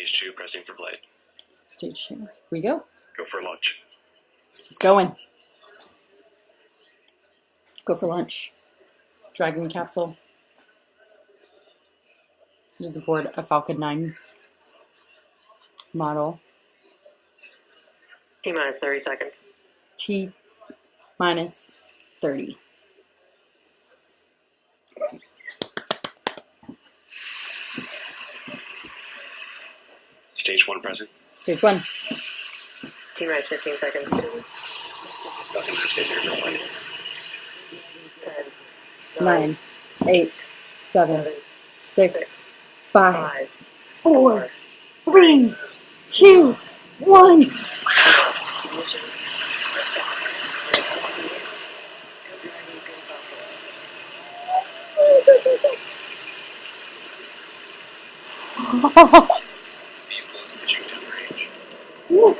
Stage 2, pressing for flight. Stage 2. Here we go. Go for launch. It's going. Go for launch. Dragon capsule. This is aboard a Falcon 9 model. T-minus 30 seconds. T-minus 30. Stage 1 present. Stage 1. T-minus 15 seconds. Falcon 9 stage 0 for flight. 10, 9, 8, 7, 6, 5, 4, 3, 2, 1. Vehicle is pitching downrange. Woo.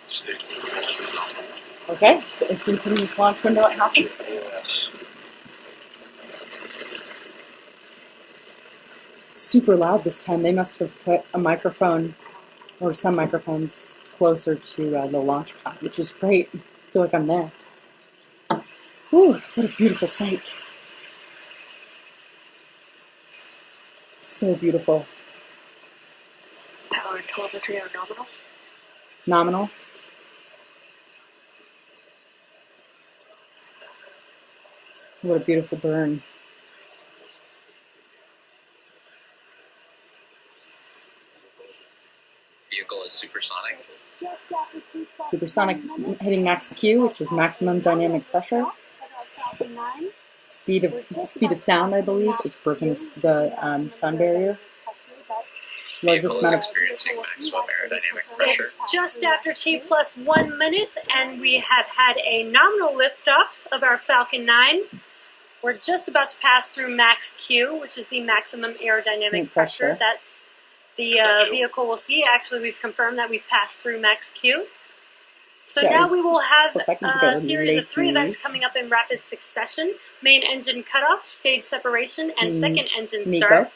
Stage 1 present. Okay, the instantaneous launch window it happened. Yes. Super loud this time. They must have put a microphone or some microphones closer to the launch pad, which is great. I feel like I'm there. Ooh, what a beautiful sight. So beautiful. Power and telemetry are nominal. Nominal. What a beautiful burn. Vehicle is supersonic. Supersonic, hitting max Q, which is maximum dynamic pressure. Speed of sound, I believe. It's broken the sound barrier. Vehicle is experiencing maximum aerodynamic pressure. It's just after T+1 minutes, and we have had a nominal liftoff of our Falcon 9. We're just about to pass through max Q, which is the maximum aerodynamic pressure that the vehicle will see. Actually, we've confirmed that we've passed through max Q. So now we will have a series of 3 events coming up in rapid succession. Main engine cutoff, stage separation, and second engine start.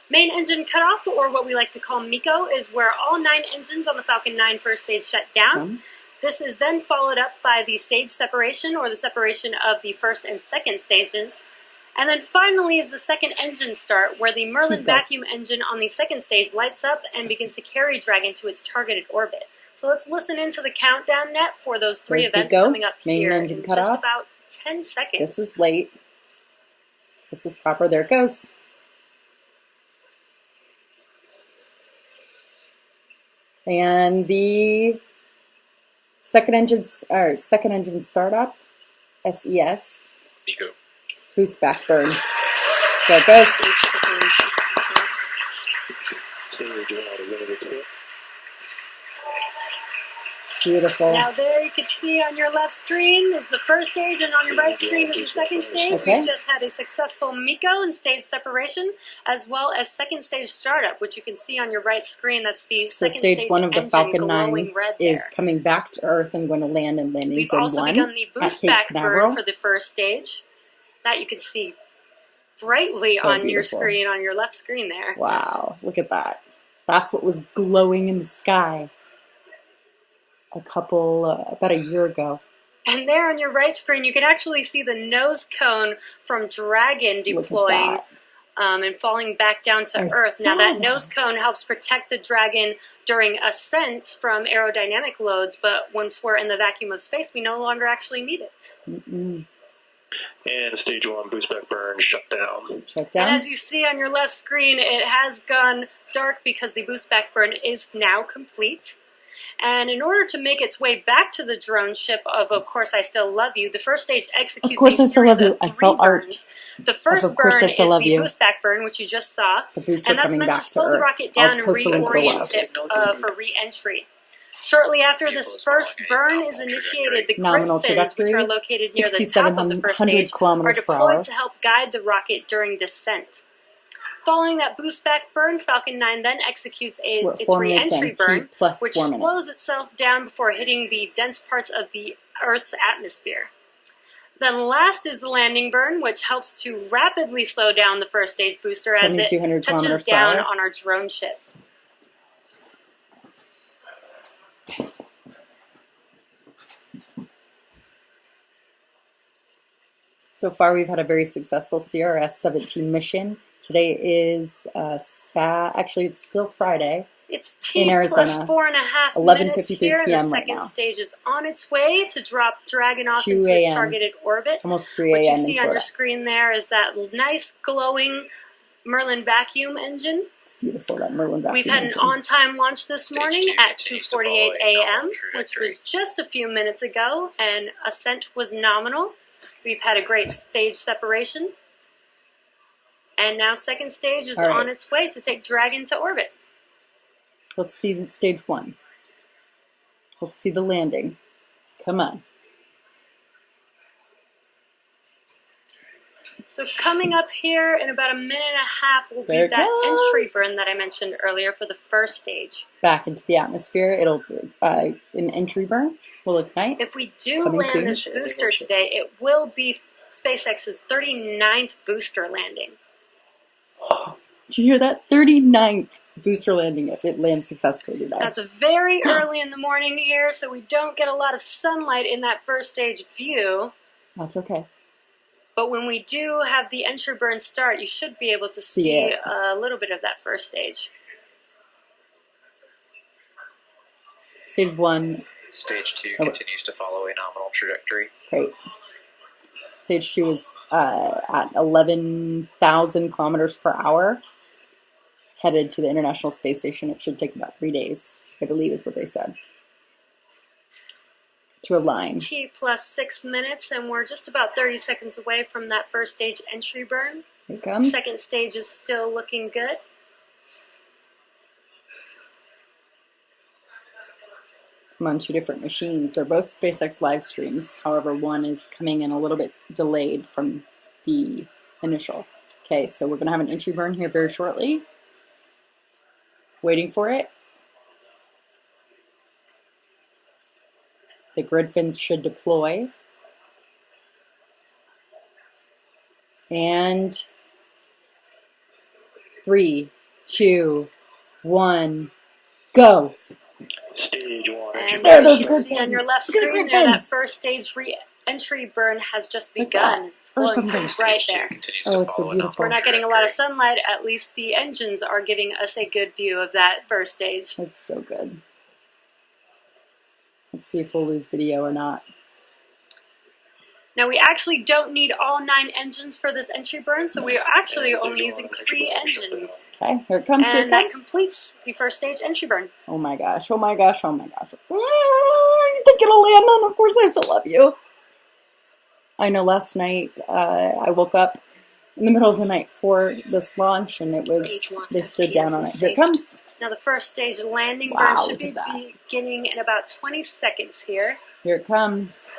Main engine cutoff, or what we like to call MECO, is where all 9 engines on the Falcon 9 first stage shut down. This is then followed up by the stage separation, or the separation of the first and second stages. And then finally is the second engine start, where the Merlin vacuum engine on the second stage lights up and begins to carry Dragon to its targeted orbit. So let's listen into the countdown net for those 3 events coming up here in just about 10 seconds. This is late. This is proper. There it goes. And the second engine startup, SES. MECO. Boost back burn. There it goes. Beautiful. Now there you can see on your left screen is the first stage, and on your right screen is the second stage. We've just had a successful MECO and stage separation, as well as second stage startup, which you can see on your right screen. That's the second stage 1 of the Falcon 9 is coming back to Earth and going to land in landing zone 1. We've also begun the boost back burn for the first stage. That you can see brightly on your screen, on your left screen there. Wow, look at that. That's what was glowing in the sky about a year ago. And there on your right screen, you can actually see the nose cone from Dragon deploying and falling back down to Earth. Now that nose cone helps protect the Dragon during ascent from aerodynamic loads, but once we're in the vacuum of space, we no longer actually need it. And stage 1 boost back burn shut down. And as you see on your left screen, it has gone dark because the boost back burn is now complete. And in order to make its way back to the drone ship of Course I Still Love You, the first stage executes a series of 3 burns. The first burn is the boost back burn, which you just saw, and that's meant to slow the rocket down and reorient it for re-entry. Shortly after this first burn is initiated, the Griffins, which are located near the top of the first stage, are deployed to help guide the rocket during descent. Following that boost back burn, Falcon 9 then executes its re-entry burn, which slows itself down before hitting the dense parts of the Earth's atmosphere. Then last is the landing burn, which helps to rapidly slow down the first stage booster as it 7,200 touches kilometers per down hour. on our drone ship. So far, we've had a very successful CRS-17 mission. Today is actually it's still Friday. It's T In Arizona, plus 4.5 minutes 11:53 here. The p.m. right second now. stage is on its way to drop Dragon off 2 into its a.m. targeted orbit. Almost 3 What you a.m. see in on your Florida. screen there is that nice glowing Merlin vacuum engine. It's beautiful, that Merlin vacuum We've had an engine. on-time launch this Stage morning 2 at continues to 2:48 follow a a.m., nominal which trajectory. was just a few minutes ago, and ascent was nominal. We've had a great stage separation. And now second stage is All right. on its way to take Dragon to orbit. Let's see stage 1. Let's see the landing. Come on. So coming up here in about a minute and a half will There be it that entry goes. burn that I mentioned earlier for the first stage. Back into the atmosphere. It'll an entry burn will ignite. If we do Coming land soon. this booster today, it will be SpaceX's 39th booster landing. Did you hear that? 39th booster landing if it lands successfully today. That's very early in the morning here, so we don't get a lot of sunlight in that first stage view. That's okay. But when we do have the entry burn start, you should be able to See see it. a little bit of that first stage. Stage 1, Stage 2 Oh. continues to follow a nominal trajectory. great. Stage 2 is at 11,000 kilometers per hour. Headed to the International Space Station. It should take about 3 days, I believe is what they said. To align. It's T plus 6 minutes, and we're just about 30 seconds away from that first stage entry burn. Here it comes. Second stage is still looking good. I'm on 2 different machines. They're both SpaceX live streams. However, one is coming in a little bit delayed from the initial. Okay, so we're going to have an entry burn here very shortly. Waiting for it. The grid fins should deploy. And 3, 2, 1, go. Stage 1. And There, those you grid see on your fins. left Look at the screen grid there, that fins. first stage re-entry burn has just Look at that. begun. It's First glowing one pretty goes. bright Stage 2 there. continues Oh, to it's so follow a beautiful. We're nominal not getting a lot of trajectory. sunlight. At least the engines are giving us a good view of that first stage. It's so good. Let's see if we'll lose video or not. Now we actually don't need all 9 engines for this entry burn, so we are actually only using 3 engines. Okay, here it comes, here it And that comes. completes the first stage entry burn. Oh my gosh, oh my gosh, oh my gosh. You think it'll land on? Of course I still love you. I know last night I woke up in the middle of the night for this launch and it was, Stage 1 they stood down on it. FPS Here it comes. Now the first stage landing Wow, burn should look be at that. beginning in about 20 seconds here. Here it comes.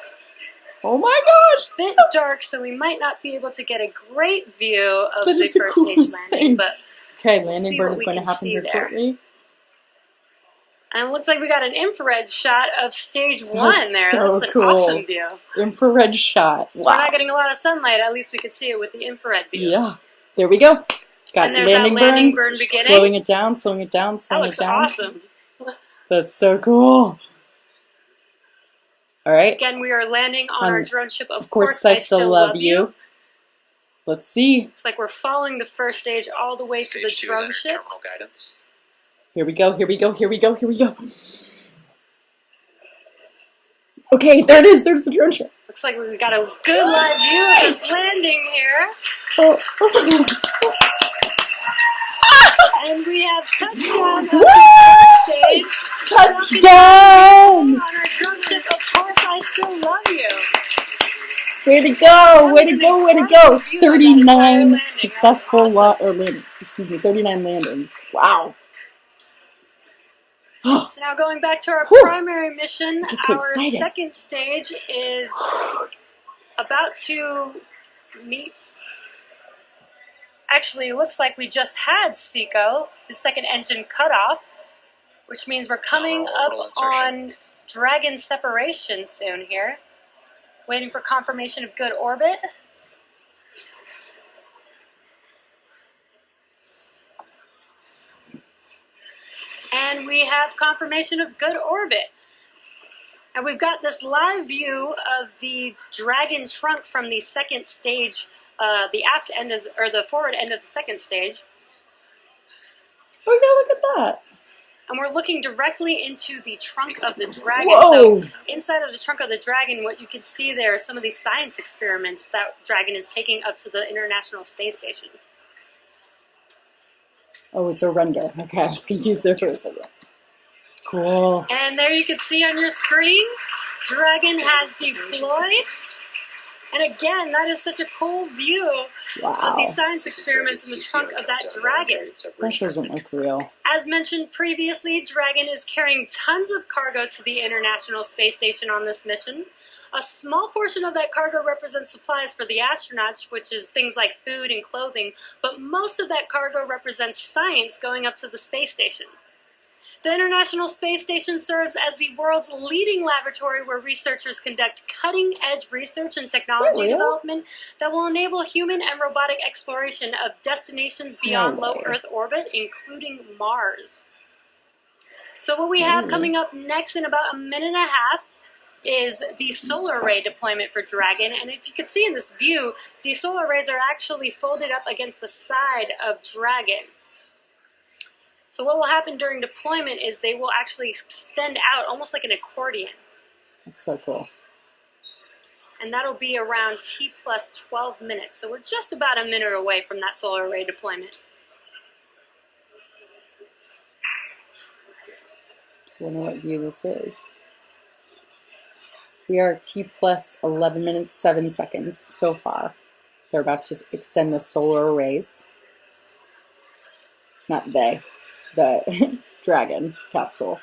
Oh my gosh. Bit dark, so we might not be able to get a great view of That the is the first stage coolest landing, thing. but Okay, We'll landing see burn what is we going to can happen see here there. shortly. and it looks like we got an infrared shot of stage 1 That's there. so That's an cool. awesome view. Infrared shot. So Wow. we're not getting a lot of sunlight. At least we could see it with the infrared view. Yeah. There we go. Got And there's landing, that landing burn. burn beginning. Slowing it down, slowing it down, That slowing looks it down. awesome. That's so cool. All right. Again, we are landing on our drone ship. Of course, I still love you. Let's see. It's like we're following the first stage all the way to the Stage 2 is drone entered ship. terminal guidance. Here we go, here we go, here we go, here we go. Okay, there it is. There's the drone ship. Looks like we've got a good live view of this landing here. Oh. And we have touchdown of Woo! the first stage. Touchdown! On our drone ship, of course, I still love you. Way to go, way to go, way to go. 39 landing. successful That's awesome. landings. Excuse me, 39 landings. Wow. So now going back to our Whew. primary mission, I get so our excited. second stage is about to meet. Actually, it looks like we just had SECO, the second engine cutoff, which means we're coming up Orbital insertion. on Dragon separation soon here. Waiting for confirmation of good orbit. And we have confirmation of good orbit. And we've got this live view of the Dragon trunk from the second stage, the aft end of, or the forward end of the second stage. Oh, yeah, look at that. And we're looking directly into the trunk of the Dragon. Whoa. So inside of the trunk of the Dragon, what you can see there are some of these science experiments that Dragon is taking up to the International Space Station. Oh, it's a render. Okay, I was confused there for a second. Cool. And there you can see on your screen, Dragon has deployed. And again, that is such a cool view of these science experiments in the trunk of that Dragon. That doesn't look real. As mentioned previously, Dragon is carrying tons of cargo to the International Space Station on this mission. A small portion of that cargo represents supplies for the astronauts, which is things like food and clothing, but most of that cargo represents science going up to the space station. The International Space Station serves as the world's leading laboratory where researchers conduct cutting-edge research and technology development that will enable human and robotic exploration of destinations beyond low Earth orbit, including Mars. So what we have coming up next in about a minute and a half is the solar array deployment for Dragon. And if you can see in this view, the solar arrays are actually folded up against the side of Dragon. So what will happen during deployment is they will actually extend out almost like an accordion. That's so cool. And that'll be around T plus 12 minutes. So we're just about a minute away from that solar array deployment. I wonder what view this is. We are T plus 11 minutes, 7 seconds so far. They're about to extend the solar arrays. Not they. The Dragon capsule.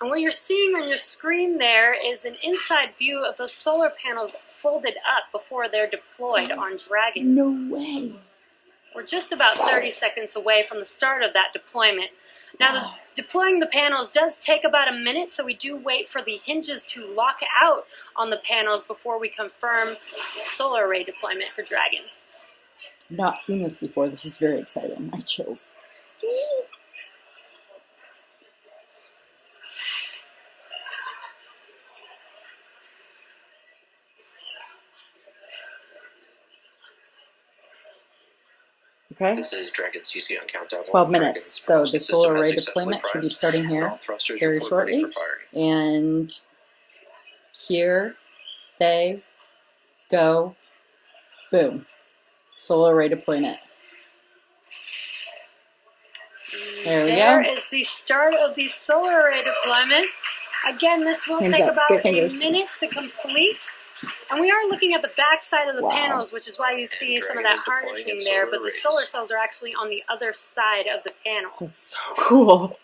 And what you're seeing on your screen there is an inside view of those solar panels folded up before they're deployed on Dragon. No way. We're just about 30 seconds away from the start of that deployment. Now, deploying the panels does take about a minute, so we do wait for the hinges to lock out on the panels before we confirm solar array deployment for Dragon. Not seen this before. This is very exciting. I have chills. Okay. This is Dragon CC on countdown. 12 minutes. So the solar array deployment should be starting here very shortly. And here they go. Boom. Solar array deployment. There we go. There is the start of the solar array deployment. Again, this will take about a minute to complete. And we are looking at the back side of the panels, which is why you see some of that harnessing there, but the solar cells are actually on the other side of the panel. That's so cool.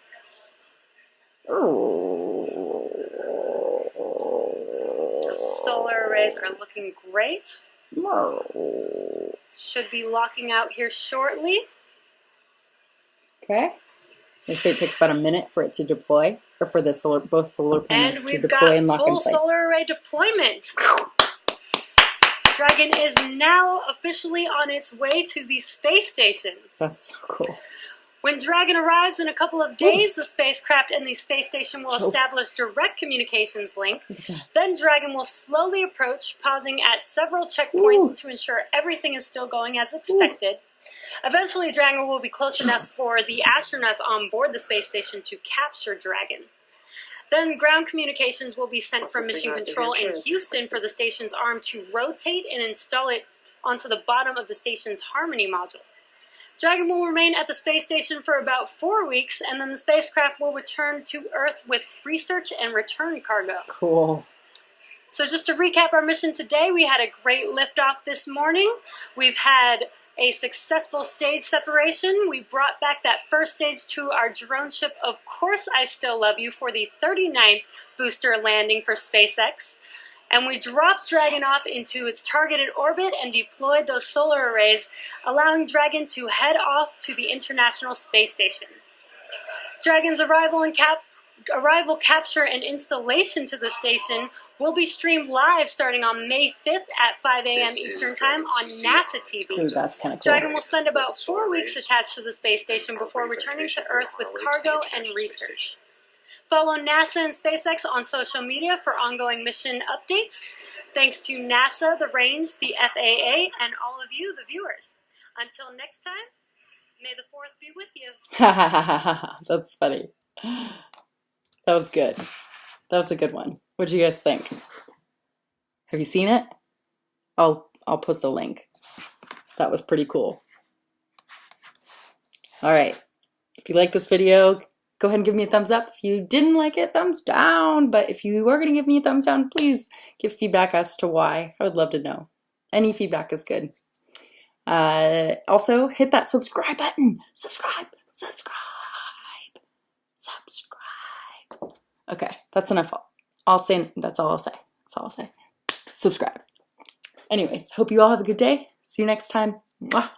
The solar arrays are looking great. Should be locking out here shortly. Okay. They say it takes about a minute for it to deploy, or for the both solar panels to deploy and lock in And we've got full place. solar array deployment. Dragon is now officially on its way to the space station. That's so cool. When Dragon arrives in a couple of days, the spacecraft and the space station will establish direct communications link. Then Dragon will slowly approach, pausing at several checkpoints to ensure everything is still going as expected. Eventually, Dragon will be close enough for the astronauts on board the space station to capture Dragon. Then ground communications will be sent from Mission Control in Houston for the station's arm to rotate and install it onto the bottom of the station's Harmony module. Dragon will remain at the space station for about 4 weeks, and then the spacecraft will return to Earth with research and return cargo. Cool. So just to recap our mission today, we had a great liftoff this morning. We've had a successful stage separation. We brought back that first stage to our drone ship, Of Course I Still Love You, for the 39th booster landing for SpaceX. And we dropped Dragon off into its targeted orbit and deployed those solar arrays, allowing Dragon to head off to the International Space Station. Dragon's arrival and arrival, capture, and installation to the station will be streamed live starting on May 5th at 5 a.m. Eastern Time on NASA TV. Ooh, that's kind of cool. Dragon will spend about 4 weeks attached to the space station before returning to Earth with cargo and research. Follow NASA and SpaceX on social media for ongoing mission updates. Thanks to NASA, the range, the FAA, and all of you, the viewers. Until next time, may the 4th be with you. That's funny. That was good. That was a good one. What do you guys think? Have you seen it? I'll post a link. That was pretty cool. All right. If you like this video, go ahead and give me a thumbs up. If you didn't like it, thumbs down. But if you are going to give me a thumbs down, please give feedback as to why. I would love to know. Any feedback is good. Also, hit that subscribe button. Subscribe. Okay, that's enough. That's all I'll say. Subscribe. Anyways, hope you all have a good day. See you next time. Mwah.